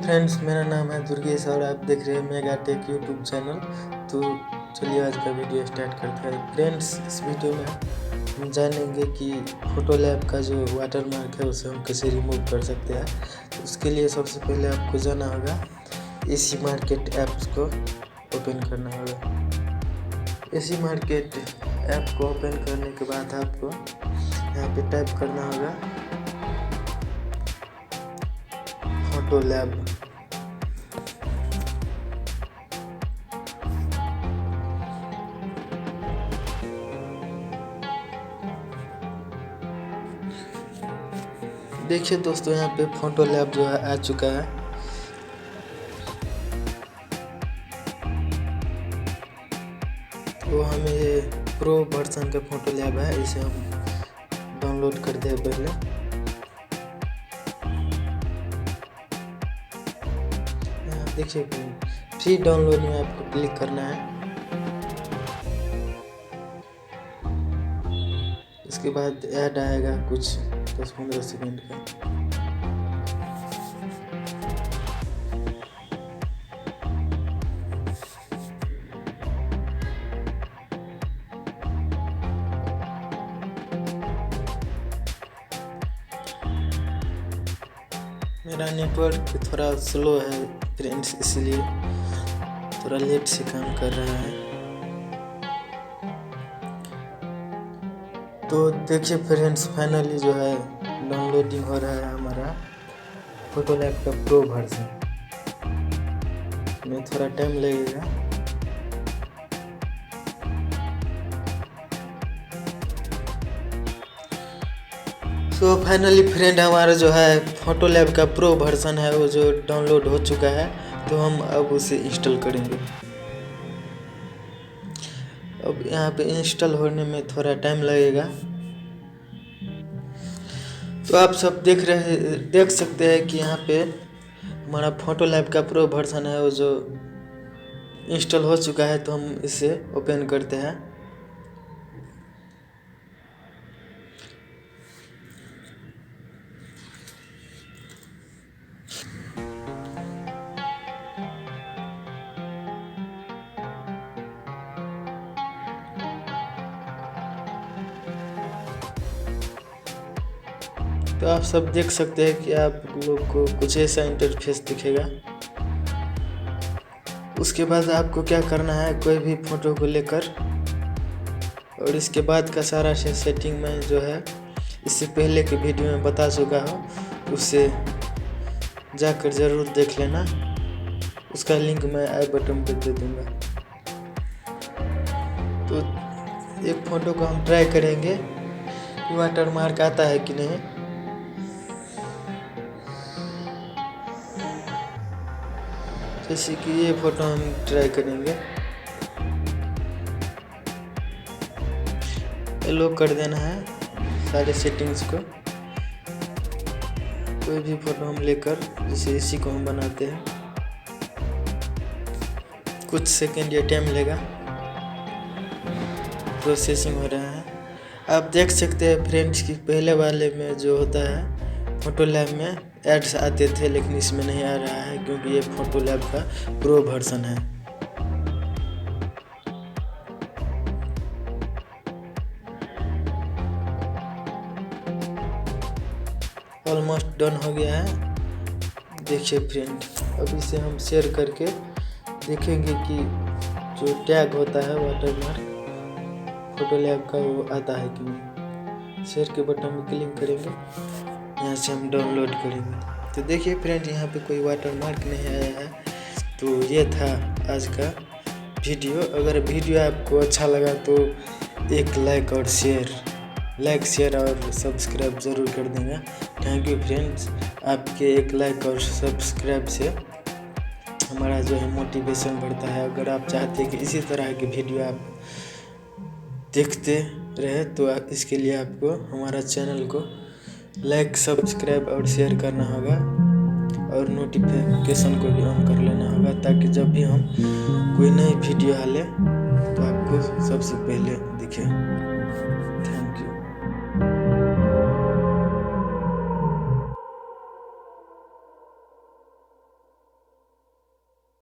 Friends, मेरा नाम है दुर्गेश और आप देख रहे हैं मेगा टेक यूट्यूब चैनल। तो चलिए आज का वीडियो स्टार्ट करते हैं। फ्रेंड्स, इस वीडियो में हम जानेंगे कि फोटो लैब का जो वाटर मार्क है उसे हम कैसे रिमूव कर सकते हैं। तो उसके लिए सबसे पहले आपको जाना होगा एसी मार्केट ऐप्स को ओपन करना होगा। एसी मार्केट ऐप को ओपन करने के बाद आपको यहाँ पे टाइप करना होगा फोटो लैब। देखिए दोस्तों, यहाँ पे फोटो लैब जो है आ चुका है। तो हमें ये प्रो वर्जन का फोटो लैब है, इसे हम डाउनलोड कर दे पहले। देखिए फ्री डाउनलोड में आपको क्लिक करना है। इसके बाद ऐड आएगा कुछ 10-15 सेकंड का। मेरा नेटवर्क थोड़ा स्लो है फ्रेंड्स, इसलिए थोड़ा लेट से काम कर रहा है। तो देखिए फ्रेंड्स, फाइनली जो है डाउनलोडिंग हो रहा है हमारा फोटो लैब का प्रो वर्जन। में थोड़ा टाइम लगेगा। तो फाइनली फ्रेंड, हमारा जो है फोटो लैब का प्रो वर्जन है वो जो डाउनलोड हो चुका है। तो हम अब उसे इंस्टॉल करेंगे। अब यहाँ पे इंस्टॉल होने में थोड़ा टाइम लगेगा। तो आप सब देख सकते हैं कि यहाँ पे हमारा फोटो लैब का प्रो वर्जन है वो जो इंस्टॉल हो चुका है। तो हम इसे ओपन करते हैं। तो आप सब देख सकते हैं कि आप लोग को कुछ ऐसा इंटरफेस दिखेगा। उसके बाद आपको क्या करना है, कोई भी फोटो को लेकर, और इसके बाद का सारा सेटिंग में जो है इससे पहले के वीडियो में बता चुका हूँ, उससे जाकर ज़रूर देख लेना। उसका लिंक मैं आई बटन पर दे दूँगा। तो एक फ़ोटो को हम ट्राई करेंगे कि वाटर मार्क आता है कि नहीं। जैसे कि ये फोटो हम ट्राई करेंगे। लॉक कर देना है सारे सेटिंग्स को। कोई भी फोटो हम लेकर, जैसे इसी को हम बनाते हैं। कुछ सेकंड या टाइम लेगा, प्रोसेसिंग हो रहा है। आप देख सकते हैं फ्रेंड्स कि पहले वाले में जो होता है फोटो लैब में एड्स आते थे, लेकिन इसमें नहीं आ रहा है क्योंकि ये फोटो लैब का प्रो वर्जन है। ऑलमोस्ट डन हो गया है। देखिए फ्रेंड, अब इसे हम शेयर करके देखेंगे कि जो टैग होता है वाटर मार्क फोटो लैब का वो आता है कि नहीं। शेयर के बटन में क्लिक करेंगे, यहाँ से हम डाउनलोड करेंगे। तो देखिए फ्रेंड, यहाँ पे कोई वाटर मार्क नहीं आया है। तो ये था आज का वीडियो। अगर वीडियो आपको अच्छा लगा तो एक लाइक और शेयर और सब्सक्राइब ज़रूर कर देंगे। Thank you friends. आपके एक लाइक और सब्सक्राइब से हमारा जो है मोटिवेशन बढ़ता है। अगर आप चाहते हैं कि इसी तरह की वीडियो आप देखते रहे तो इसके लिए आपको हमारा चैनल को लाइक, सब्सक्राइब और शेयर करना होगा, और नोटिफिकेशन को भी ऑन कर लेना होगा, ताकि जब भी हम कोई नई वीडियो डालें तो आपको सबसे पहले दिखे।